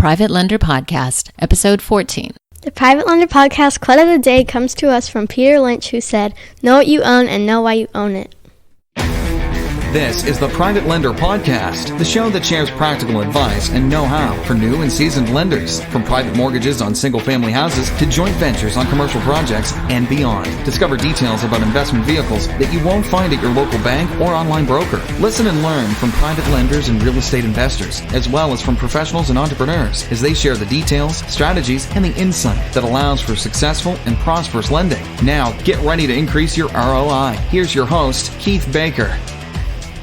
Private Lender Podcast, Episode 14. The Private Lender Podcast quote of the day comes to us from Peter Lynch, who said, "Know what you own and know why you own it." This is the Private Lender Podcast, the show that shares practical advice and know-how for new and seasoned lenders. From private mortgages on single-family houses to joint ventures on commercial projects and beyond. Discover details about investment vehicles that you won't find at your local bank or online broker. Listen and learn from private lenders and real estate investors, as well as from professionals and entrepreneurs, as they share the details, strategies, and the insight that allows for successful and prosperous lending. Now, get ready to increase your ROI. Here's your host, Keith Baker.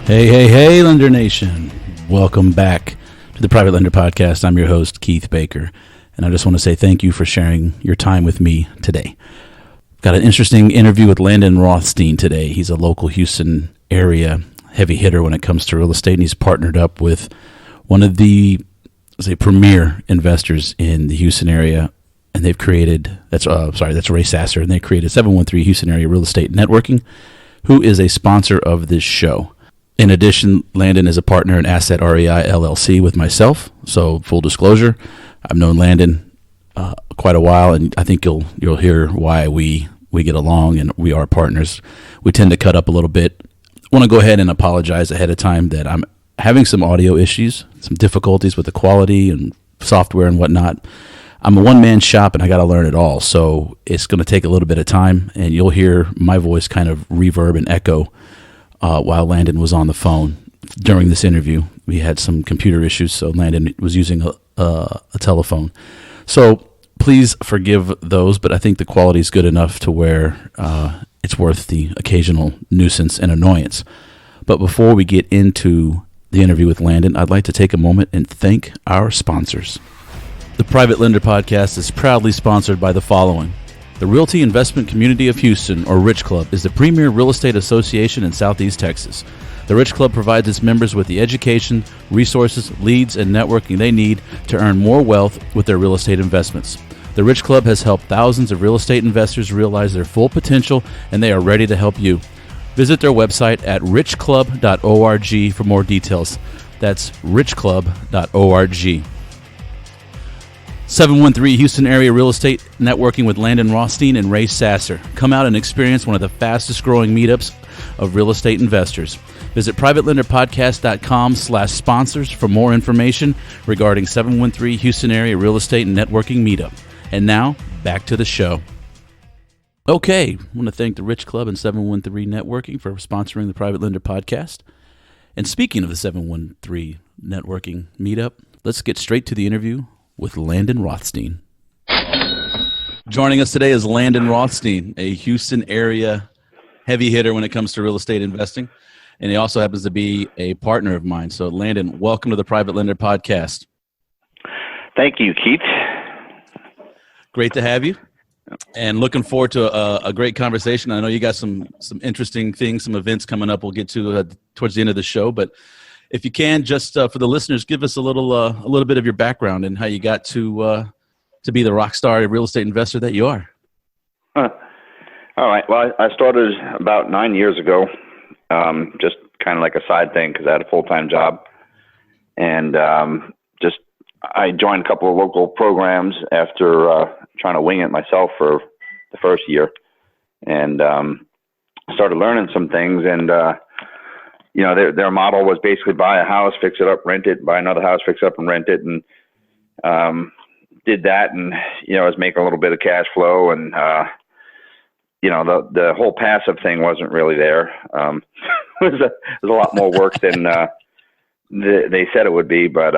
Hey, Lender Nation. Welcome back to the Private Lender Podcast. I'm your host, Keith Baker, and I just want to say thank you for sharing your time with me today. Got an interesting interview with Landon Rothstein today. He's a local Houston area heavy hitter when it comes to real estate, and he's partnered up with one of the premier investors in the Houston area, and they've created, that's Ray Sasser, and they created 713 Houston Area Real Estate Networking, who is a sponsor of this show. In addition, Landon is a partner in Asset REI LLC with myself. So, full disclosure, I've known Landon quite a while, and I think you'll hear why we get along and we are partners. We tend to cut up a little bit. I want to go ahead and apologize ahead of time that I'm having some audio issues, some difficulties with the quality and software and whatnot. I'm a one-man shop, and I got to learn it all. So it's going to take a little bit of time, and you'll hear my voice kind of reverb and echo while Landon was on the phone during this interview. We had some computer issues, so Landon was using a telephone. So please forgive those, but I think the quality is good enough to where it's worth the occasional nuisance and annoyance. But before we get into the interview with Landon, I'd like to take a moment and thank our sponsors. The Private Lender Podcast is proudly sponsored by the following. The Realty Investment Community of Houston, or Rich Club, is the premier real estate association in Southeast Texas. The Rich Club provides its members with the education, resources, leads, and networking they need to earn more wealth with their real estate investments. The Rich Club has helped thousands of real estate investors realize their full potential, and they are ready to help you. Visit their website at richclub.org for more details. That's richclub.org. 713 Houston Area Real Estate Networking with Landon Rothstein and Ray Sasser. Come out and experience one of the fastest growing meetups of real estate investors. Visit privatelenderpodcast.com/sponsors for more information regarding 713 Houston Area Real Estate Networking Meetup. And now, back to the show. Okay, I want to thank the Rich Club and 713 Networking for sponsoring the Private Lender Podcast. And speaking of the 713 Networking Meetup, let's get straight to the interview with Landon Rothstein. Joining us today is Landon Rothstein, a Houston area heavy hitter when it comes to real estate investing. And he also happens to be a partner of mine. So Landon, welcome to the Private Lender Podcast. Thank you, Keith. Great to have you. And looking forward to a great conversation. I know you got some interesting things, some events coming up we'll get to towards the end of the show. But if you can, just for the listeners, give us a little bit of your background and how you got to be the rock star real estate investor that you are. All right. Well, I started about 9 years ago, just kind of like a side thing because I had a full-time job, and I joined a couple of local programs after trying to wing it myself for the first year, and started learning some things and. Their model was basically buy a house, fix it up, rent it, buy another house, fix it up and rent it. And, did that and, I was making a little bit of cash flow and, the whole passive thing wasn't really there. It was a lot more work than, they said it would be. But,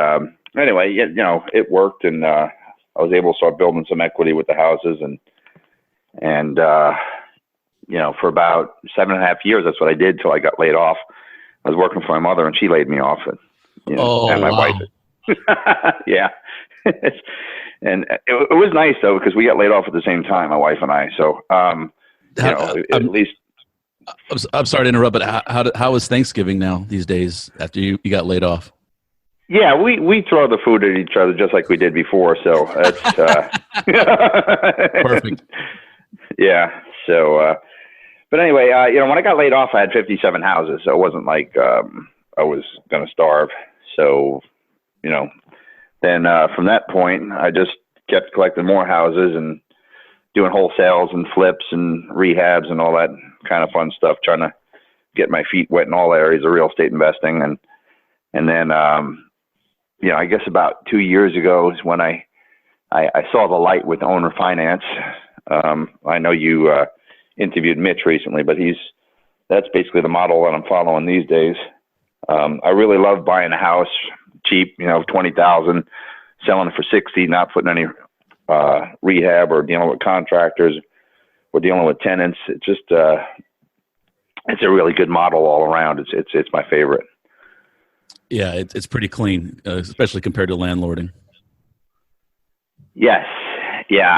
anyway, it worked and, I was able to start building some equity with the houses and for about 7.5 years, that's what I did till I got laid off. I was working for my mother, and she laid me off. And my wife. Yeah. And it was nice, though, because we got laid off at the same time, my wife and I. So, at least. I'm sorry to interrupt, but how is Thanksgiving now these days after you got laid off? Yeah, we throw the food at each other just like we did before. So that's perfect. Yeah. So. But anyway, when I got laid off, I had 57 houses, so it wasn't like I was going to starve. So, then from that point, I just kept collecting more houses and doing wholesales and flips and rehabs and all that kind of fun stuff, trying to get my feet wet in all areas of real estate investing. And then, I guess about 2 years ago is when I saw the light with owner finance. I know you interviewed Mitch recently, but that's basically the model that I'm following these days. I really love buying a house cheap, $20,000, selling it for $60,000, not putting any rehab or dealing with contractors or dealing with tenants. It's just it's a really good model all around. It's my favorite. Yeah, it's pretty clean, especially compared to landlording. Yes, yeah.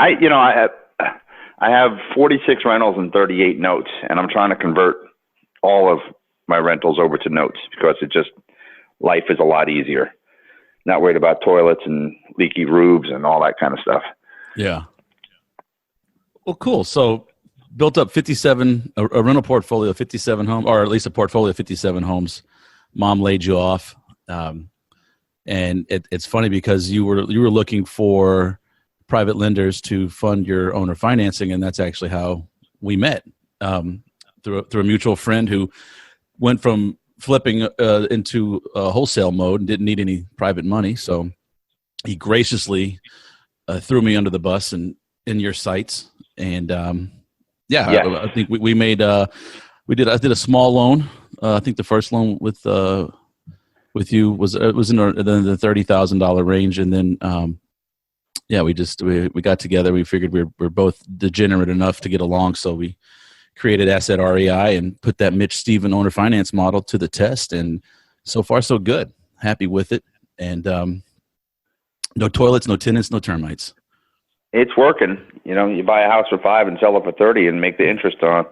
I have 46 rentals and 38 notes, and I'm trying to convert all of my rentals over to notes because life is a lot easier. Not worried about toilets and leaky roofs and all that kind of stuff. Yeah. Well, cool. So built up a rental portfolio of 57 homes, or at least a portfolio of 57 homes. Mom laid you off. And it's funny because you were looking for private lenders to fund your owner financing, and that's actually how we met, through a mutual friend who went from flipping into wholesale mode and didn't need any private money. So he graciously threw me under the bus and in your sights. And I think we made I did a small loan. I think the first loan with you was in the $30,000 range, and then we got together. We figured we're both degenerate enough to get along, so we created Asset REI and put that Mitch Stephen owner finance model to the test, and so far so good. Happy with it, and no toilets, no tenants, no termites. It's working. You buy a house for $5 and sell it for $30 and make the interest on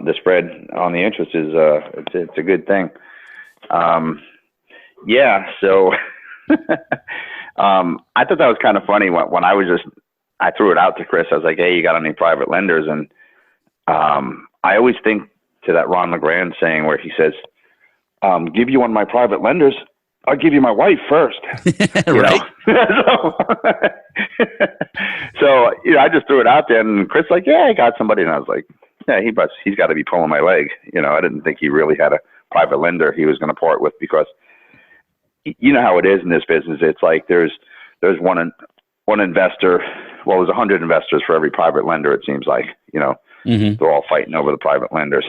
the spread on the interest is it's a good thing. So I thought that was kind of funny when I threw it out to Chris. I was like, hey, you got any private lenders? And I always think to that Ron LeGrand saying where he says, give you one of my private lenders, I'll give you my wife first. Right. So I just threw it out there, and Chris like, yeah, I got somebody. And I was like, yeah, he's got to be pulling my leg. I didn't think he really had a private lender he was going to part with, because you know how it is in this business. It's like there's one investor. Well, there's 100 investors for every private lender. It seems like, Mm-hmm. They're all fighting over the private lenders.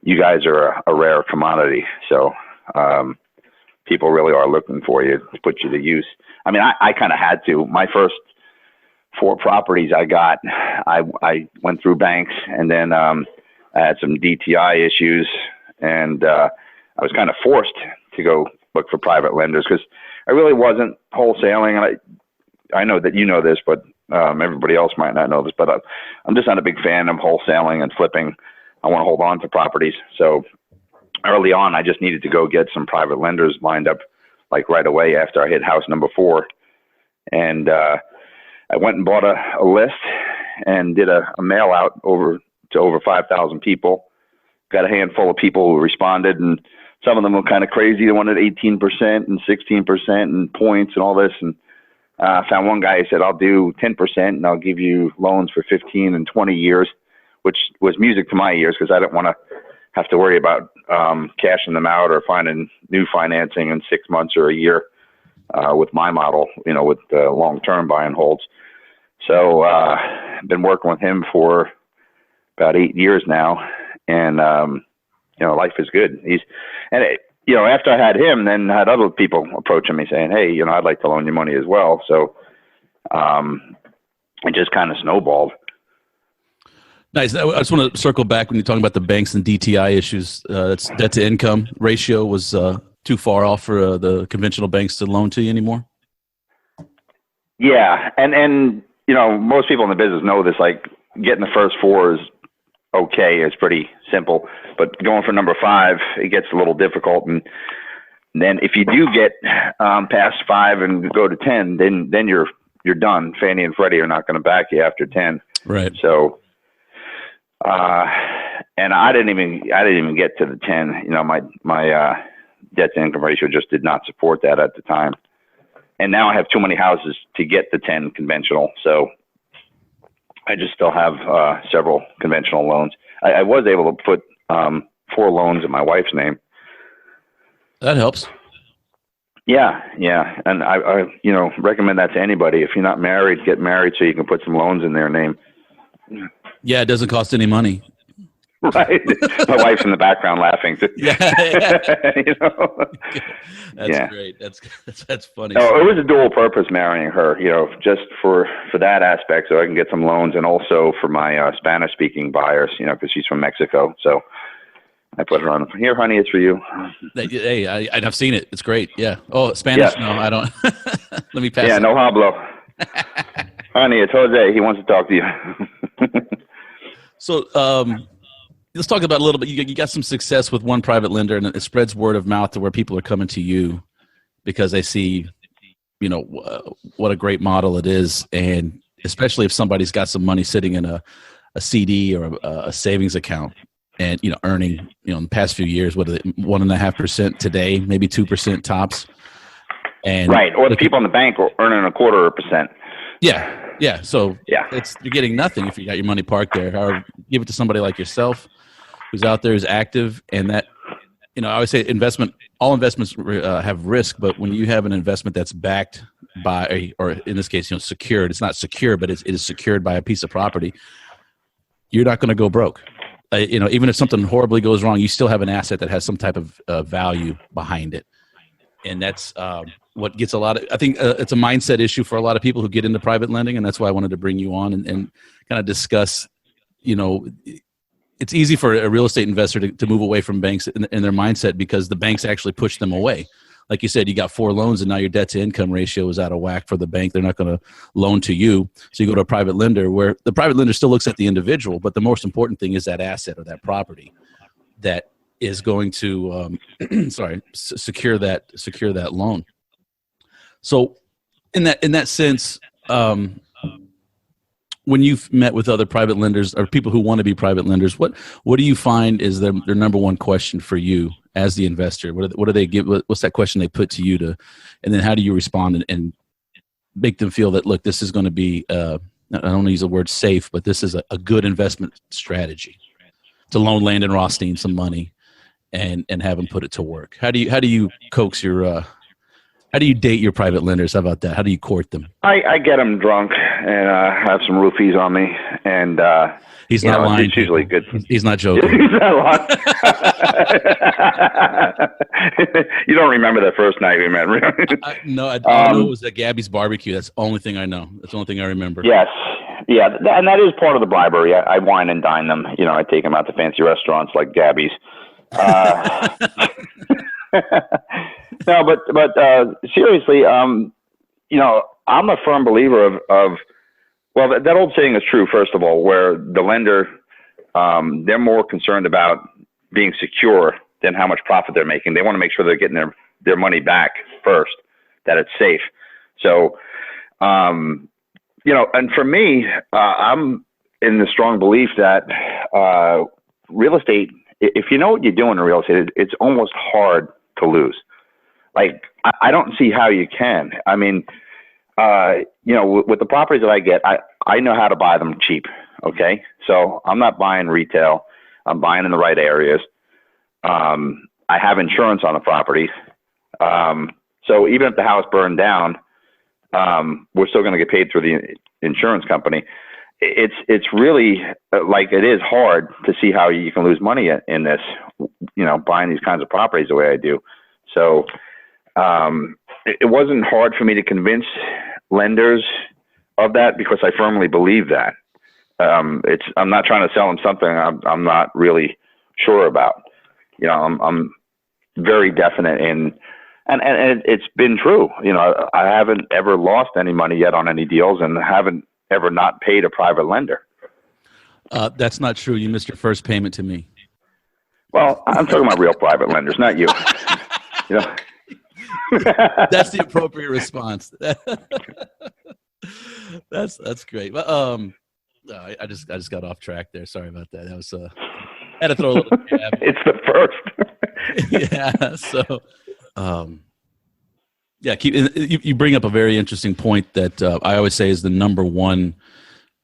You guys are a rare commodity. So, people really are looking for you to put you to use. I mean, I kind of had to. My first 4 properties I got, I went through banks, and then I had some DTI issues, and I was kind of forced to go look for private lenders because I really wasn't wholesaling. And I know that you know this, but everybody else might not know this, but I'm just not a big fan of wholesaling and flipping. I want to hold on to properties. So early on, I just needed to go get some private lenders lined up, like right away after I hit house number 4. And I went and bought a list and did a mail out to over 5,000 people. Got a handful of people who responded, and some of them were kind of crazy. They wanted 18% and 16% and points and all this. And I found one guy who said, I'll do 10% and I'll give you loans for 15 and 20 years, which was music to my ears because I didn't want to have to worry about cashing them out or finding new financing in 6 months or a year with my model, with long-term buy and holds. So I've been working with him for about 8 years now, and life is good. After I had him, then I had other people approaching me saying, hey, I'd like to loan you money as well. So it just kind of snowballed. Nice. I just want to circle back when you're talking about the banks and DTI issues. Debt to income ratio was too far off for the conventional banks to loan to you anymore. Yeah. And most people in the business know this, like getting the first 4 is okay. It's pretty simple, but going for number 5, it gets a little difficult. And then if you do get past 5 and go to 10, then you're done. Fannie and Freddie are not going to back you after 10. Right. So, and I didn't even get to the 10. My debt to income ratio just did not support that at the time. and now I have too many houses to get the 10 conventional. So I just still have several conventional loans. I was able to put 4 loans in my wife's name. That helps. Yeah, and I recommend that to anybody. If you're not married, get married so you can put some loans in their name. Yeah, it doesn't cost any money. Right. My wife's in the background laughing. Yeah. That's great. That's funny. No, it was a dual purpose marrying her, just for that aspect, so I can get some loans, and also for my Spanish speaking buyers, because she's from Mexico. So I put her on. Here, honey, it's for you. Hey, I've seen it. It's great. Yeah. Oh, Spanish? Yes. No, I don't. Let me pass. Yeah, no hablo. Honey, it's Jose. He wants to talk to you. So, let's talk about a little bit. You got some success with one private lender, and it spreads word of mouth to where people are coming to you because they see, what a great model it is, and especially if somebody's got some money sitting in a CD or a savings account, and earning, in the past few years, what is it, 1.5% today, maybe 2% tops, and right, or the people in the bank are earning 0.25%. Yeah. So yeah, you're getting nothing if you got your money parked there. Or give it to somebody like yourself, who's out there, who's active, and that, I always say all investments have risk, but when you have an investment that's backed by, or in this case, secured, it's not secure, but it is secured by a piece of property, you're not going to go broke. Even if something horribly goes wrong, you still have an asset that has some type of value behind it. And that's what gets I think it's a mindset issue for a lot of people who get into private lending, and that's why I wanted to bring you on and kind of discuss, it's easy for a real estate investor to move away from banks in their mindset because the banks actually push them away. Like you said, you got 4 loans and now your debt to income ratio is out of whack for the bank. They're not going to loan to you. So you go to a private lender where the private lender still looks at the individual, but the most important thing is that asset or that property that is going to secure that loan. So in that sense, when you've met with other private lenders or people who want to be private lenders, what do you find is their number one question for you as the investor? What do they give? What's that question they put to you and then how do you respond and make them feel that, look, this is going to be, I don't want to use the word safe, but this is a good investment strategy to loan Landon Rothstein some money and have them put it to work. How do you coax how do you date your private lenders? How about that? How do you court them? I get them drunk and have some roofies on me, and he's not lying. It's usually good. He's not joking. He's not lying. You don't remember the first night we met, really? No, I know it was at Gabby's barbecue. That's the only thing I know. That's the only thing I remember. Yes. Yeah, and that is part of the bribery. I wine and dine them. I take them out to fancy restaurants like Gabby's. No, but seriously, I'm a firm believer of that old saying is true, first of all, where the lender, they're more concerned about being secure than how much profit they're making. They want to make sure they're getting their money back first, that it's safe. So, and for me, I'm in the strong belief that real estate, if you know what you're doing in real estate, it's almost hard to lose. Like, I don't see how you can. I mean, with the properties that I get, I know how to buy them cheap. Okay. So I'm not buying retail. I'm buying in the right areas. I have insurance on the property. So even if the house burned down, we're still going to get paid through the insurance company. It's really like, it is hard to see how you can lose money in this, buying these kinds of properties the way I do. So, it wasn't hard for me to convince lenders of that because I firmly believe that. I'm not trying to sell them something I'm not really sure about. I'm very definite and it's been true. I haven't ever lost any money yet on any deals and haven't ever not paid a private lender. That's not true. You missed your first payment to me. Well, I'm talking about real private lenders, not you. That's the appropriate response. That's great. I just got off track there. Sorry about that. That was I had to throw a little jab. It's the first. Yeah. So, Yeah, you bring up a very interesting point that I always say is the number one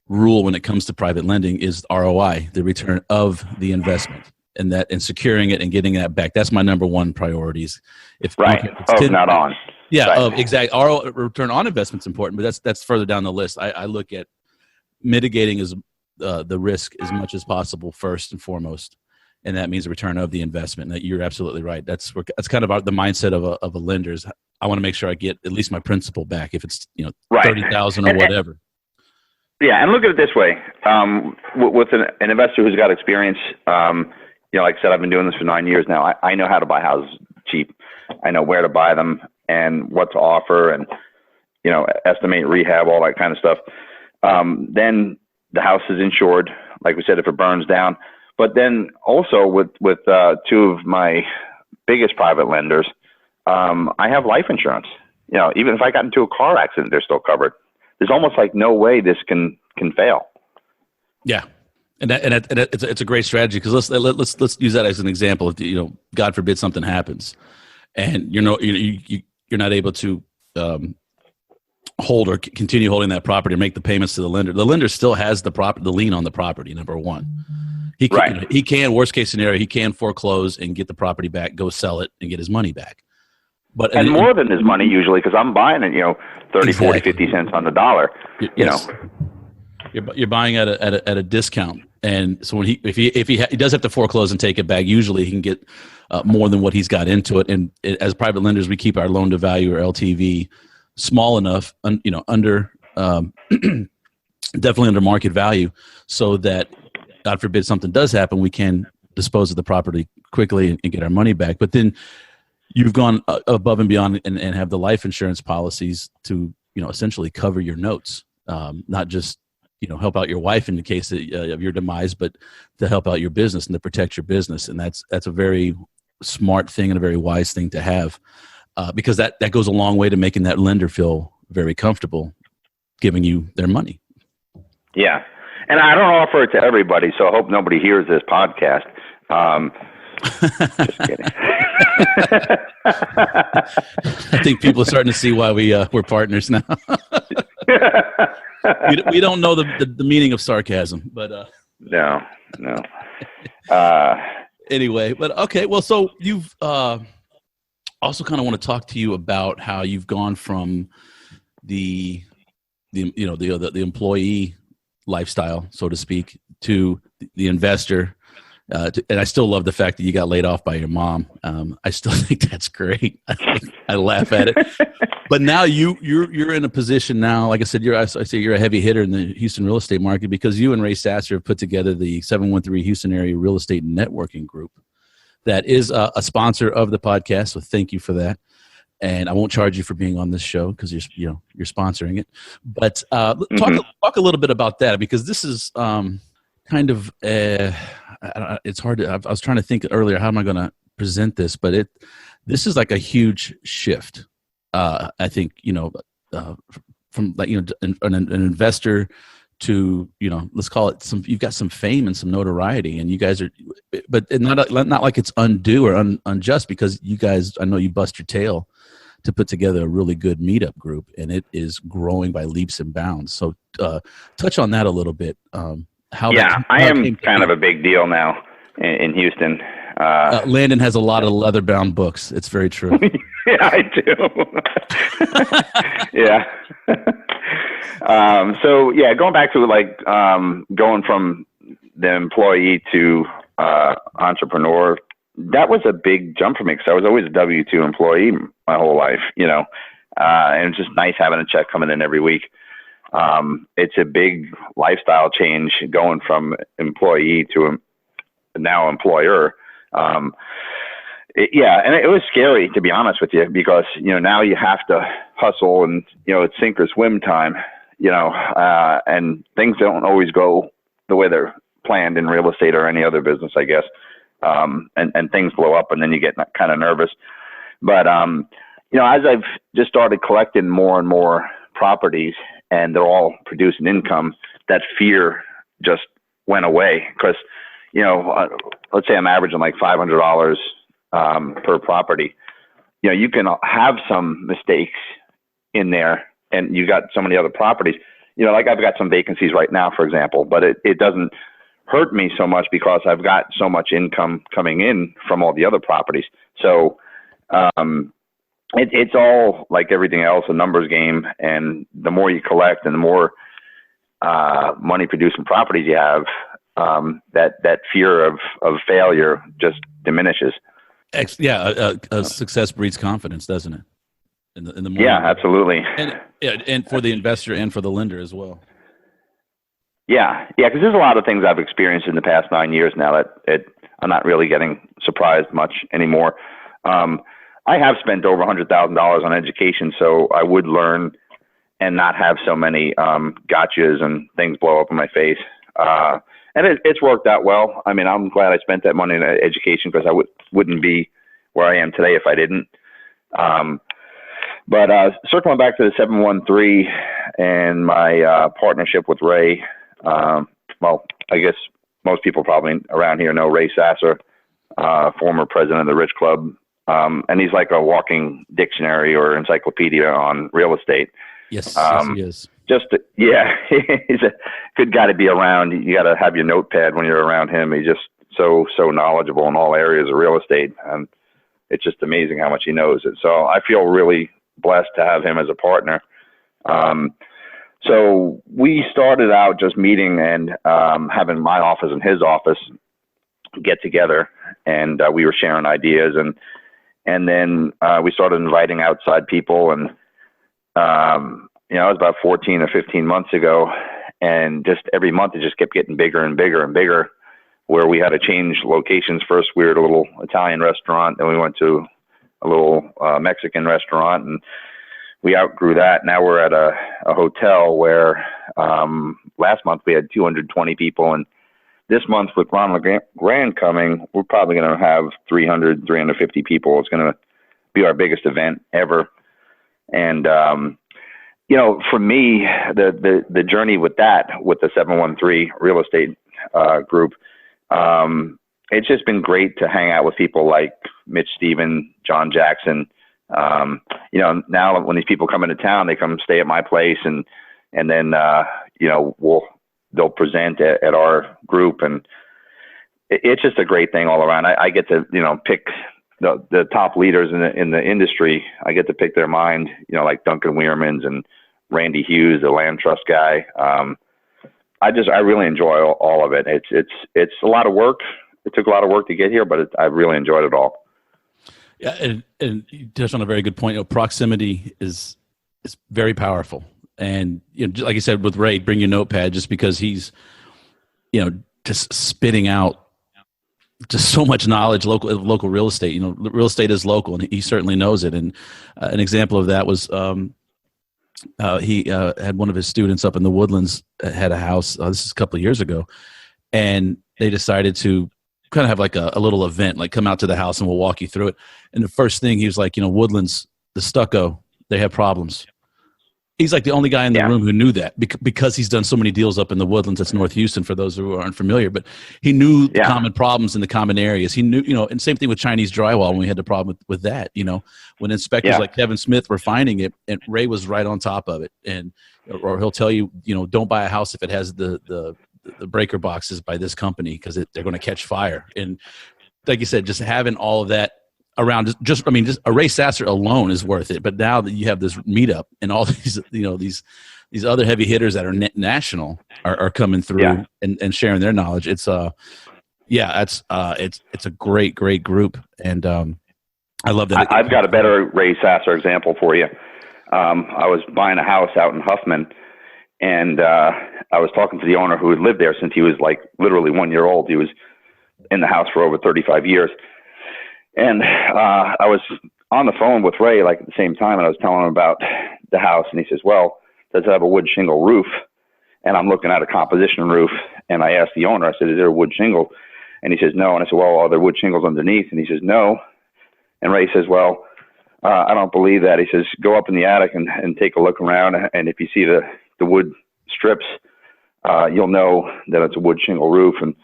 rule when it comes to private lending is ROI, the return of the investment, and securing it and getting that back. That's my number one priorities. If Right. Not on. Yeah, Right. exactly. ROI, return on investment's important, but that's further down the list. I look at mitigating the risk as much as possible first and foremost, and that means the return of the investment. And you're absolutely right. That's kind of the mindset of a lender is I want to make sure I get at least my principal back if it's Right. 30,000 or whatever. Yeah, and look at it this way: with an investor who's got experience, like I said, I've been doing this for 9 years now. I know how to buy houses cheap. I know where to buy them and what to offer, and estimate rehab, all that kind of stuff. Then the house is insured, like we said, if it burns down. But then also with two of my biggest private lenders, I have life insurance. Even if I got into a car accident, they're still covered. There's almost like no way this can fail. Yeah, and it's a great strategy because let's use that as an example. If God forbid something happens, and you're not able to hold or continue holding that property or make the payments to the lender. The lender still has the lien on the property. Number one, he can worst case scenario he can foreclose and get the property back, go sell it and get his money back. And more than his money usually, because I'm buying it, 30, exactly. 40, 50 cents on the dollar. Yes. You're buying at a discount, and so when he does have to foreclose and take it back, usually he can get more than what he's got into it. And as private lenders, we keep our loan to value or LTV small enough, under definitely under market value, so that God forbid something does happen, we can dispose of the property quickly and get our money back. But then you've gone above and beyond and have the life insurance policies to, essentially cover your notes, not just, help out your wife in the case of your demise, but to help out your business and to protect your business. And that's a very smart thing and a very wise thing to have, because that goes a long way to making that lender feel very comfortable giving you their money. Yeah. And I don't offer it to everybody, so I hope nobody hears this podcast. Just kidding. I think people are starting to see why we're partners now. we don't know the meaning of sarcasm, but no. Anyway, but okay. Well, so you've also kind of want to talk to you about how you've gone from the employee lifestyle, so to speak, to the investor. And I still love the fact that you got laid off by your mom. I still think that's great. I laugh at it. But now you're in a position now. Like I said, you're a heavy hitter in the Houston real estate market because you and Ray Sasser have put together the 713 Houston Area Real Estate Networking Group. That is a sponsor of the podcast. So thank you for that. And I won't charge you for being on this show because you're sponsoring it. But talk a little bit about that, because this is kind of it's hard to. I was trying to think earlier, how am I going to present this? But this is like a huge shift. I think from like an investor to let's call it you've got some fame and some notoriety, and you guys are, but not like it's undue or unjust, because you guys, I know you bust your tail to put together a really good meetup group, and it is growing by leaps and bounds. So touch on that a little bit. I am kind of a big deal now in Houston. Landon has a lot of leather-bound books. It's very true. Yeah, I do. Yeah. Going back to going from the employee to entrepreneur, that was a big jump for me because I was always a W-2 employee my whole life, and it's just nice having a check coming in every week. It's a big lifestyle change going from employee to now employer. And it was scary, to be honest with you, because, now you have to hustle and, it's sink or swim time, and things don't always go the way they're planned in real estate or any other business, I guess. And things blow up and then you get kind of nervous. But, as I've just started collecting more and more properties and they're all producing income, that fear just went away. Because, let's say I'm averaging like $500 per property. you can have some mistakes in there, and you got so many other properties. Like I've got some vacancies right now, for example, but it doesn't hurt me so much because I've got so much income coming in from all the other properties. So it's all like everything else, a numbers game. And the more you collect and the more money producing properties you have, that fear of failure just diminishes. A success breeds confidence, doesn't it? In the morning. Yeah, absolutely. And for the investor and for the lender as well. Yeah, because there's a lot of things I've experienced in the past 9 years now that I'm not really getting surprised much anymore. I have spent over $100,000 on education, so I would learn and not have so many gotchas and things blow up in my face. And it's worked out well. I mean, I'm glad I spent that money in education because I wouldn't be where I am today if I didn't. But circling back to the 713 and my partnership with Ray, well, I guess most people probably around here know Ray Sasser, former president of the Rich Club. And he's like a walking dictionary or encyclopedia on real estate. Yes, he is. He's a good guy to be around. You got to have your notepad when you're around him. He's just so knowledgeable in all areas of real estate. And it's just amazing how much he knows it. So I feel really blessed to have him as a partner. So we started out just meeting and having my office and his office get together, and we were sharing ideas, and then we started inviting outside people, and it was about 14 or 15 months ago, and just every month it just kept getting bigger and bigger and bigger, where we had to change locations. First we were at a little Italian restaurant, then we went to a little Mexican restaurant, and we outgrew that. Now we're at a hotel where last month we had 220 people, and this month with Ronald Grand coming, we're probably going to have 300, 350 people. It's going to be our biggest event ever. And, for me, the journey with the 713 real estate group, it's just been great to hang out with people like Mitch Stephen, John Jackson. Now when these people come into town, they come stay at my place, and then they'll present at our group, and it's just a great thing all around. I get to pick the top leaders in the industry. I get to pick their mind, like Duncan Weirmans and Randy Hughes, the land trust guy. I really enjoy all of it. It's a lot of work. It took a lot of work to get here, but I really enjoyed it all. Yeah, and you touched on a very good point. Proximity is very powerful, and like you said with Ray, bring your notepad, just because he's just spitting out just so much knowledge local real estate. Real estate is local, and he certainly knows it. And an example of that was he had one of his students up in the Woodlands had a house. This is a couple of years ago, and they decided to kind of have like a little event, like come out to the house and we'll walk you through it. And the first thing he was like, Woodlands, the stucco, they have problems. He's like the only guy in the room who knew that because he's done so many deals up in the Woodlands. That's North Houston for those who aren't familiar, but he knew the common problems in the common areas. He knew, and same thing with Chinese drywall when we had the problem with that, when inspectors like Kevin Smith were finding it, and Ray was right on top of it. Or he'll tell you, don't buy a house if it has the breaker boxes by this company because they're going to catch fire. And like you said, just having all of that around, just a Ray Sasser alone is worth it. But now that you have this meetup and all these, these other heavy hitters that are national are coming through and sharing their knowledge. It's a great group. And I love that. I've got a better Ray Sasser example for you. I was buying a house out in Huffman, and I was talking to the owner who had lived there since he was like literally 1 year old. He was in the house for over 35 years. And I was on the phone with Ray like at the same time, and I was telling him about the house, and he says, well, does it have a wood shingle roof? And I'm looking at a composition roof, and I asked the owner, I said, is there a wood shingle? And he says, no. And I said, well, are there wood shingles underneath? And he says, no. And Ray says, well, I don't believe that. He says, go up in the attic and take a look around, and if you see the wood strips, you'll know that it's a wood shingle roof. And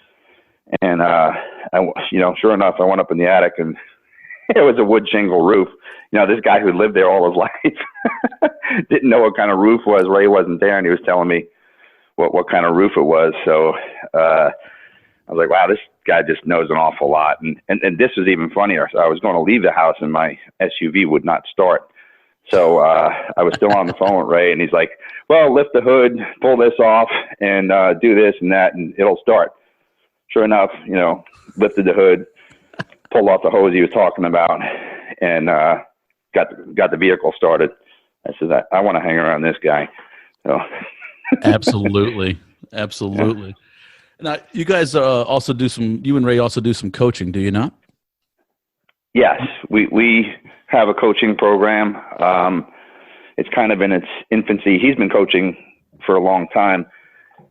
sure enough, I went up in the attic and it was a wood shingle roof. This guy who lived there all his life didn't know what kind of roof was. Ray wasn't there, and he was telling me what kind of roof it was. So I was like, wow, this guy just knows an awful lot. And this was even funnier. So I was going to leave the house, and my SUV would not start. So I was still on the phone with Ray, and he's like, well, lift the hood, pull this off, and do this and that, and it'll start. Sure enough, lifted the hood, pulled off the hose he was talking about, and got the vehicle started. I said, I want to hang around this guy. So. Absolutely. Now, you guys you and Ray also do some coaching, do you not? Yes, we have a coaching program. It's kind of in its infancy. He's been coaching for a long time,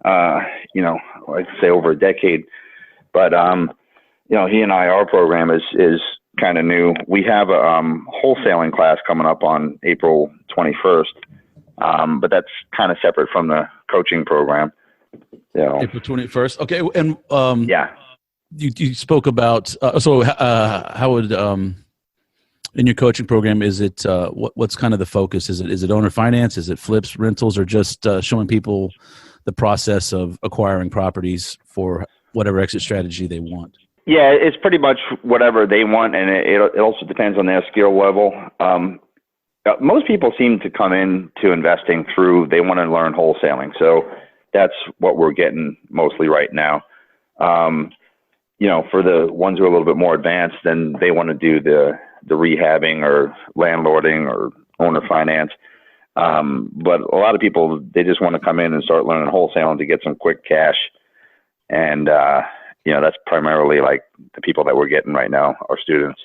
I'd say over a decade. But, he and I, our program is kind of new. We have a wholesaling class coming up on April 21st, but that's kind of separate from the coaching program. April 21st. Okay, and yeah. You spoke about how would in your coaching program, is it what's kind of the focus? Is it owner finance? Is it flips, rentals, or just showing people the process of acquiring properties for whatever exit strategy they want? Yeah, it's pretty much whatever they want, and it also depends on their skill level. Most people seem to come into investing through they want to learn wholesaling, so that's what we're getting mostly right now. For the ones who are a little bit more advanced, then they want to do the rehabbing or landlording or owner finance. But a lot of people, they just want to come in and start learning wholesaling to get some quick cash. And, that's primarily like the people that we're getting right now, our students.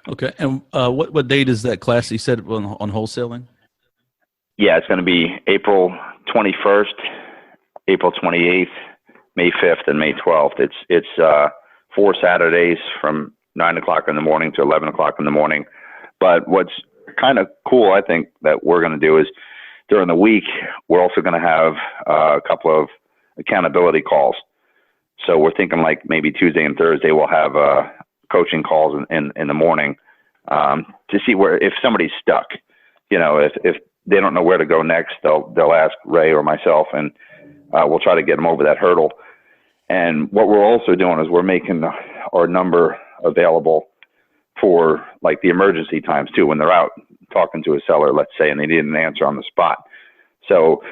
Okay. And what date is that class you said on wholesaling? Yeah, it's going to be April 21st, April 28th, May 5th, and May 12th. It's 4 Saturdays from 9 o'clock in the morning to 11 o'clock in the morning. But what's kind of cool, I think, that we're going to do is during the week, we're also going to have a couple of accountability calls. So we're thinking like maybe Tuesday and Thursday we'll have coaching calls in the morning to see if somebody's stuck. If they don't know where to go next, they'll ask Ray or myself, and we'll try to get them over that hurdle. And what we're also doing is we're making our number available for like the emergency times too, when they're out talking to a seller, let's say, and they need an answer on the spot. So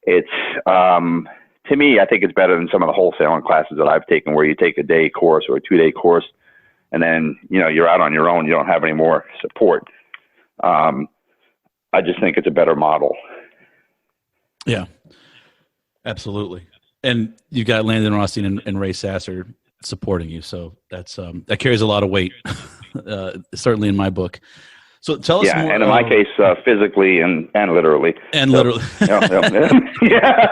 it's, to me, I think it's better than some of the wholesaling classes that I've taken where you take a day course or a 2-day course and then, you're out on your own. You don't have any more support. I just think it's a better model. Yeah, absolutely. And you got Landon Rothstein and Ray Sasser supporting you, so that's that carries a lot of weight, certainly in my book. So tell us more. And in my case, physically and literally. And so, literally. Yeah.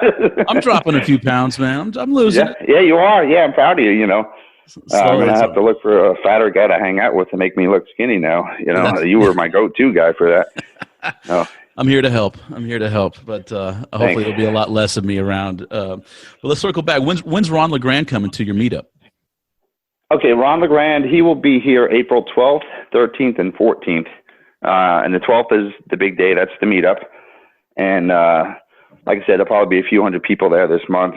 I'm dropping a few pounds, man. I'm losing it. Yeah, you are. Yeah, I'm proud of you, I'm going to have to look for a fatter guy to hang out with to make me look skinny now. You were my go-to guy for that. Oh. I'm here to help. But hopefully there'll be a lot less of me around. But let's circle back. When's Ron LeGrand coming to your meetup? Okay, Ron LeGrand, he will be here April 12th, 13th, and 14th. And the 12th is the big day. That's the meetup. And like I said, there'll probably be a few hundred people there this month.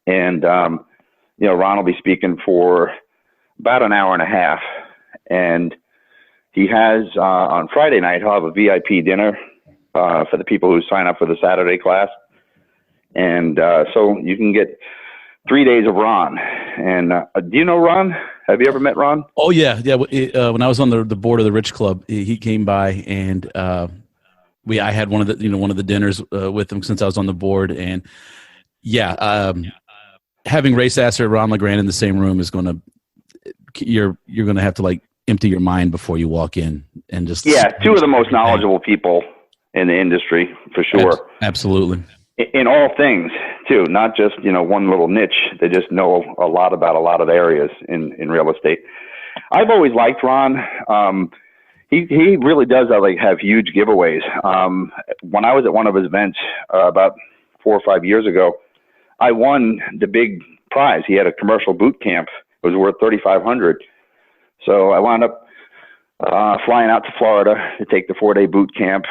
And, Ron will be speaking for about an hour and a half. And he has, on Friday night, he'll have a VIP dinner for the people who sign up for the Saturday class. And so you can get 3 days of Ron. And do you know Ron? Have you ever met Ron? Oh, yeah. When I was on the board of the Rich Club, he came by, and I had one of the dinners with him since I was on the board. And having Ray Sasser and Ron LeGrand in the same room is you're going to have to like empty your mind before you walk in and just two of the most knowledgeable people in the industry for sure. Absolutely. In all things too, not just, one little niche. They just know a lot about a lot of areas in real estate. I've always liked Ron. He really does have huge giveaways. When I was at one of his events about 4 or 5 years ago, I won the big prize. He had a commercial boot camp. It was worth $3,500. So I wound up flying out to Florida to take the 4-day boot camp.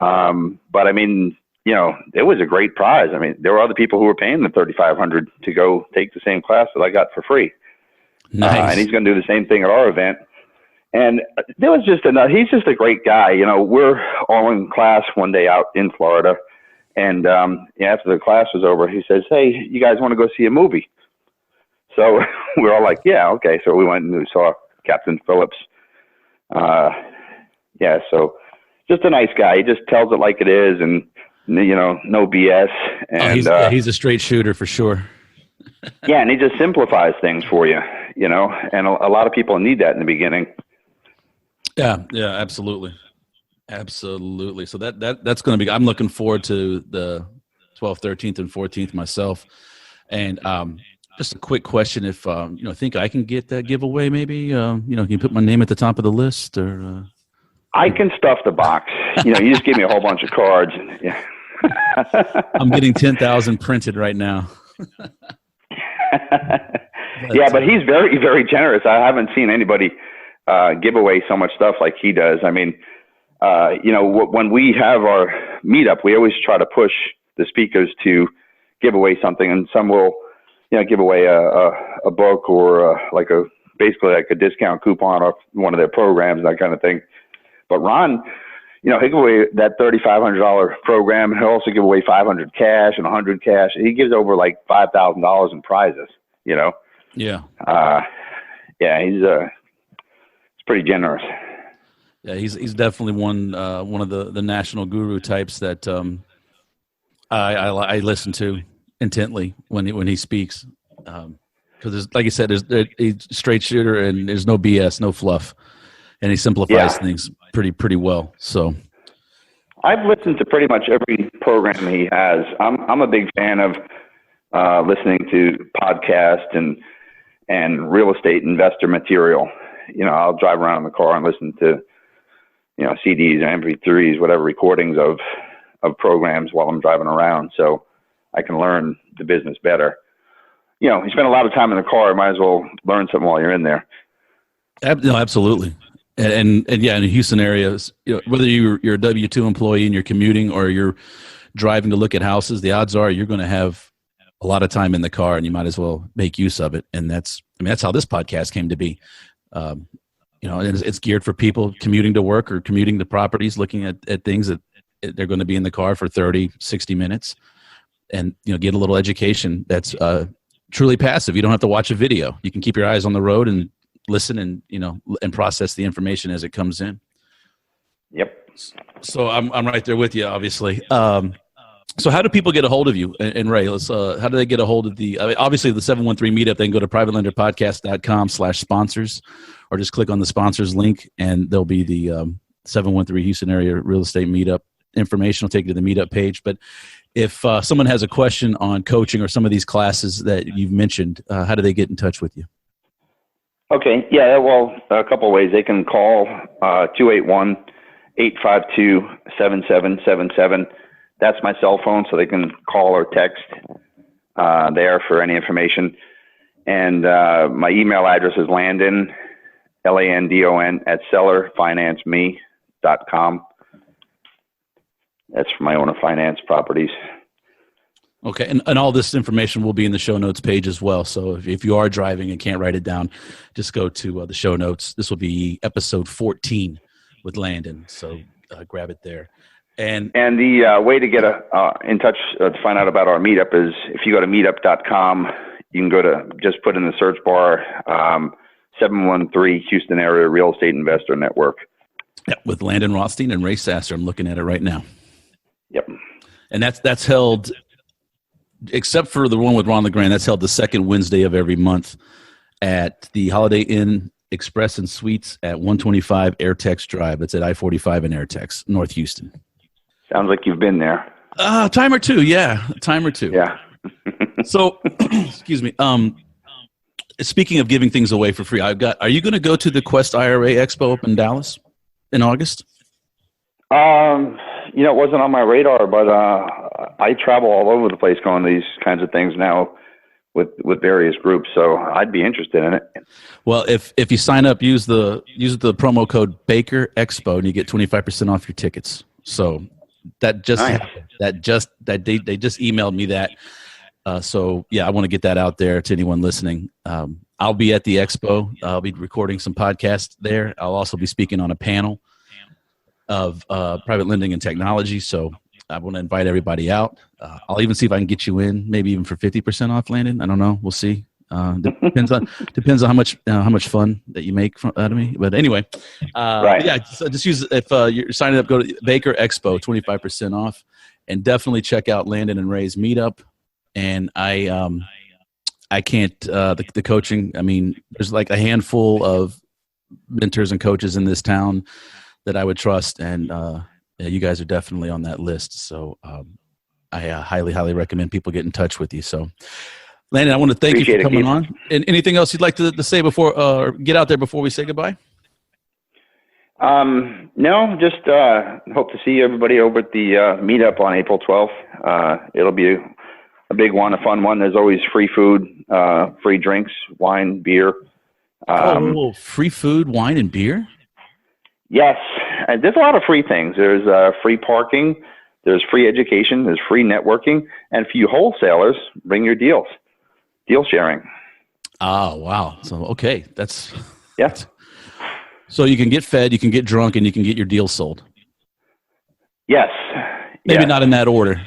But I mean, it was a great prize. I mean, there were other people who were paying the $3,500 to go take the same class that I got for free. Nice. And he's going to do the same thing at our event. And there was he's just a great guy. We're all in class one day out in Florida. And after the class was over, he says, "Hey, you guys want to go see a movie?" So we're all like, "Yeah, okay." So we went and we saw Captain Phillips. So just a nice guy. He just tells it like it is, and no BS. And he's a straight shooter for sure. Yeah, and he just simplifies things for you, and a lot of people need that in the beginning. Yeah, absolutely. So that's going to be. I'm looking forward to the 12th, 13th, and 14th myself. And just a quick question: if think I can get that giveaway, maybe can you put my name at the top of the list, or I can stuff the box. You just give me a whole bunch of cards. Yeah. I'm getting 10,000 printed right now. But he's very, very generous. I haven't seen anybody give away so much stuff like he does. I mean, when we have our meetup, we always try to push the speakers to give away something, and some will, give away a book or basically like a discount coupon off one of their programs, that kind of thing. But Ron, he'll give away that $3,500 program, and he'll also give away $500 cash and $100 cash. He gives over like $5,000 in prizes. Yeah. He's pretty generous. Yeah, he's definitely one of the national guru types that I listen to intently when he speaks, because like you said, he's a straight shooter and there's no BS, no fluff, and he simplifies things pretty well. So I've listened to pretty much every program he has. I'm a big fan of listening to podcasts and real estate investor material. I'll drive around in the car and listen to CDs or MP3s, whatever, recordings of programs while I'm driving around, so I can learn the business better. You spend a lot of time in the car, might as well learn something while you're in there. No, absolutely. And yeah, in the Houston area, whether you're a W-2 employee and you're commuting or you're driving to look at houses, the odds are you're going to have a lot of time in the car, and you might as well make use of it. And that's how this podcast came to be. It's geared for people commuting to work or commuting to properties, looking at things that they're going to be in the car for 30, 60 minutes and, get a little education that's truly passive. You don't have to watch a video. You can keep your eyes on the road and listen and, and process the information as it comes in. Yep. So I'm right there with you, obviously. So how do people get a hold of you? And Ray, how do they get a hold of obviously the 713 meetup? They can go to privatelenderpodcast.com/sponsors, or just click on the sponsors link and there'll be the 713 Houston area real estate meetup information. Will take you to the meetup page. But if someone has a question on coaching or some of these classes that you've mentioned, how do they get in touch with you? Okay. Yeah. Well, a couple of ways. They can call 281-852-7777. That's my cell phone, so they can call or text there for any information. And my email address is Landon, Landon, @sellerfinanceme.com. That's for my owner finance properties. Okay, and all this information will be in the show notes page as well. So if you are driving and can't write it down, just go to the show notes. This will be episode 14 with Landon, so grab it there. And the way to get in touch to find out about our meetup is if you go to meetup.com, you can go to just put in the search bar 713 Houston Area Real Estate Investor Network. Yeah, with Landon Rothstein and Ray Sasser. I'm looking at it right now. Yep. And that's held, except for the one with Ron LeGrand, that's held the second Wednesday of every month at the Holiday Inn Express and Suites at 125 Airtex Drive. It's at I-45 and Airtex, North Houston. Sounds like you've been there. Time or two, yeah. Time or two. Yeah. So, excuse me. Speaking of giving things away for free, are you going to go to the Quest IRA Expo up in Dallas in August? It wasn't on my radar, but I travel all over the place going to these kinds of things now with various groups. So I'd be interested in it. Well, if you sign up, use the promo code Baker Expo, and you get 25% off your tickets. So that just Nice. happened. They just emailed me that. So yeah, I want to get that out there to anyone listening. I'll be at the expo. I'll be recording some podcasts there. I'll also be speaking on a panel of private lending and technology. So I want to invite everybody out. I'll even see if I can get you in, maybe even for 50% off, Landon. I don't know. We'll see. Depends on how much fun that you make out of me. But anyway, Right. yeah. Just use, if you're signing up, go to Baker Expo, 25% off, and definitely check out Landon and Ray's Meetup. And I can't the coaching. I mean, there's like a handful of mentors and coaches in this town that I would trust, and yeah, you guys are definitely on that list. So I highly recommend people get in touch with you. So, Landon, I want to thank you for coming on. And anything else you'd like to say before or get out there before we say goodbye? No, just hope to see everybody over at the meetup on April 12th. It'll be a big one, a fun one. There's always free food, free drinks, wine, beer. Free food, wine, and beer? Yes. And there's a lot of free things. There's free parking. There's free education. There's free networking. And for you wholesalers, bring your deals. Deal sharing. Oh, wow. So, okay. That's so you can get fed, you can get drunk, and you can get your deals sold. Yes. Maybe not in that order,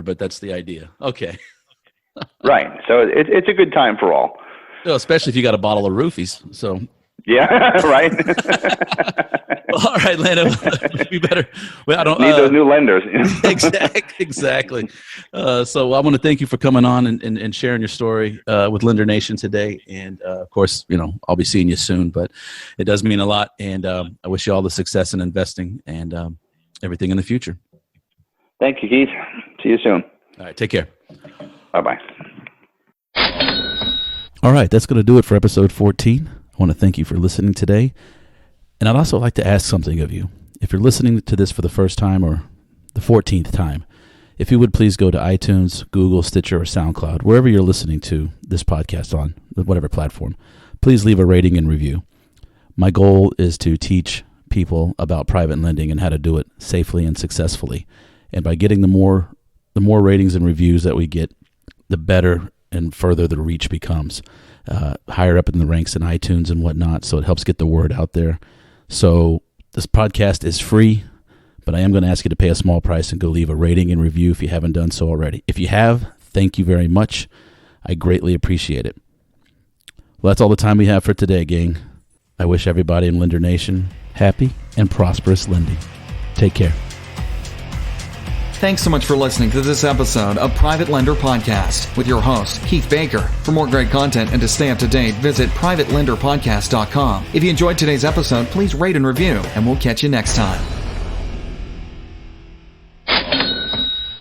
but that's the idea. Okay. Right. So it's a good time for all. Well, especially if you got a bottle of roofies. So. Yeah. Right. All right, Landon. We better. Well, I don't need those new lenders. Exactly. So I want to thank you for coming on and sharing your story with Lender Nation today. And of course, I'll be seeing you soon. But it does mean a lot, and I wish you all the success in investing and everything in the future. Thank you, Keith. See you soon. All right, take care. Bye-bye. All right, that's going to do it for episode 14. I want to thank you for listening today. And I'd also like to ask something of you. If you're listening to this for the first time or the 14th time, if you would please go to iTunes, Google, Stitcher, or SoundCloud, wherever you're listening to this podcast on, whatever platform, please leave a rating and review. My goal is to teach people about private lending and how to do it safely and successfully. And by getting the more ratings and reviews that we get, the better and further the reach becomes, higher up in the ranks in iTunes and whatnot. So it helps get the word out there. So this podcast is free, but I am going to ask you to pay a small price and go leave a rating and review if you haven't done so already. If you have, thank you very much. I greatly appreciate it. Well, that's all the time we have for today, gang. I wish everybody in Lender Nation happy and prosperous lending. Take care. Thanks so much for listening to this episode of Private Lender Podcast with your host, Keith Baker. For more great content and to stay up to date, visit privatelenderpodcast.com. If you enjoyed today's episode, please rate and review, and we'll catch you next time.